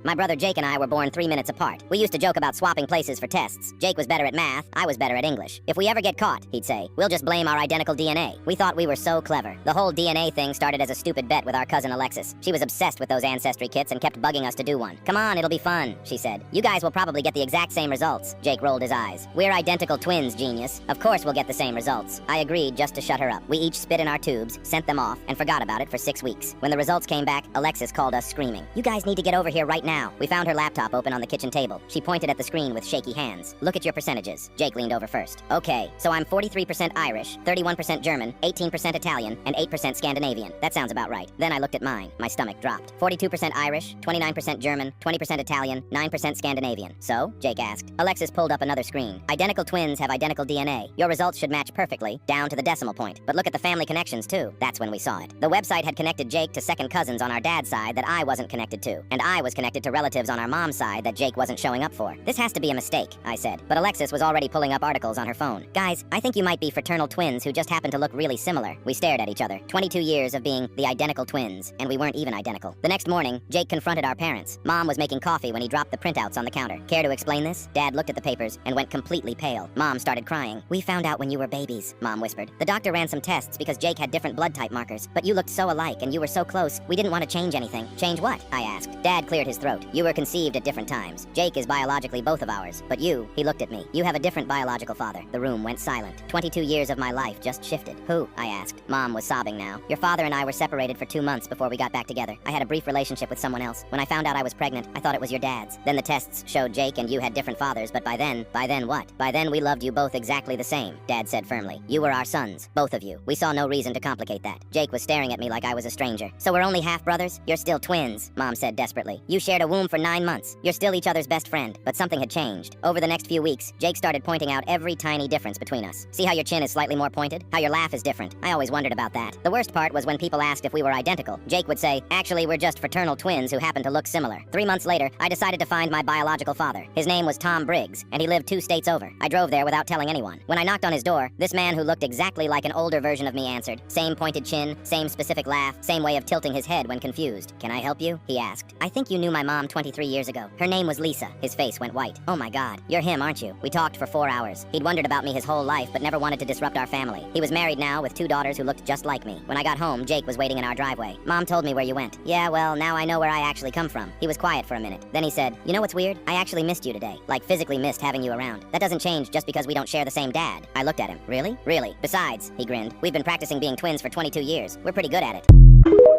My brother Jake and I were born 3 minutes apart. We used to joke about swapping places for tests. Jake was better at math, I was better at English. If we ever get caught, he'd say, we'll just blame our identical DNA. We thought we were so clever. The whole DNA thing started as a stupid bet with our cousin Alexis. She was obsessed with those ancestry kits and kept bugging us to do one. Come on, it'll be fun, she said. You guys will probably get the exact same results. Jake rolled his eyes. We're identical twins, genius. Of course we'll get the same results. I agreed just to shut her up. We each spit in our tubes, sent them off, and forgot about it for 6 weeks. When the results came back, Alexis called us screaming. You guys need to get over here right now. We found her laptop open on the kitchen table. She pointed at the screen with shaky hands. Look at your percentages. Jake leaned over first. Okay, so I'm 43% Irish, 31% German, 18% Italian, and 8% Scandinavian. That sounds about right. Then I looked at mine. My stomach dropped. 42% Irish, 29% German, 20% Italian, 9% Scandinavian. So? Jake asked. Alexis pulled up another screen. Identical twins have identical DNA. Your results should match perfectly, down to the decimal point. But look at the family connections too. That's when we saw it. The website had connected Jake to second cousins on our dad's side that I wasn't connected to. And I was connected to relatives on our mom's side that Jake wasn't showing up for. This has to be a mistake, I said. But Alexis was already pulling up articles on her phone. Guys, I think you might be fraternal twins who just happen to look really similar. We stared at each other. 22 years of being the identical twins, and we weren't even identical. The next morning, Jake confronted our parents. Mom was making coffee when he dropped the printouts on the counter. Care to explain this? Dad looked at the papers and went completely pale. Mom started crying. We found out when you were babies, Mom whispered. The doctor ran some tests because Jake had different blood type markers, but you looked so alike and you were so close, we didn't want to change anything. Change what? I asked. Dad cleared his throat. You were conceived at different times. Jake is biologically both of ours, but you, he looked at me. You have a different biological father. The room went silent. 22 years of my life just shifted. Who? I asked. Mom was sobbing now. Your father and I were separated for 2 months before we got back together. I had a brief relationship with someone else. When I found out I was pregnant, I thought it was your dad's. Then the tests showed Jake and you had different fathers, but by then what? By then we loved you both exactly the same, Dad said firmly. You were our sons, both of you. We saw no reason to complicate that. Jake was staring at me like I was a stranger. So we're only half brothers? You're still twins, Mom said desperately. You shared a womb for 9 months. You're still each other's best friend, but something had changed. Over the next few weeks, Jake started pointing out every tiny difference between us. See how your chin is slightly more pointed? How your laugh is different? I always wondered about that. The worst part was when people asked if we were identical. Jake would say, actually, we're just fraternal twins who happen to look similar. 3 months later, I decided to find my biological father. His name was Tom Briggs, and he lived 2 states over. I drove there without telling anyone. When I knocked on his door, this man who looked exactly like an older version of me answered. Same pointed chin, same specific laugh, same way of tilting his head when confused. Can I help you? He asked. I think you knew my mom 23 years ago. Her name was Lisa. His face went white. Oh my God, you're him, aren't you? We talked for 4 hours. He'd wondered about me his whole life, but never wanted to disrupt our family. He was married now with 2 daughters who looked just like me. When I got home, Jake was waiting in our driveway. Mom told me where you went. Yeah, well, now I know where I actually come from. He was quiet for a minute. Then he said, you know what's weird? I actually missed you today. Like physically missed having you around. That doesn't change just because we don't share the same dad. I looked at him. Really? Really. Besides, he grinned, we've been practicing being twins for 22 years. We're pretty good at it.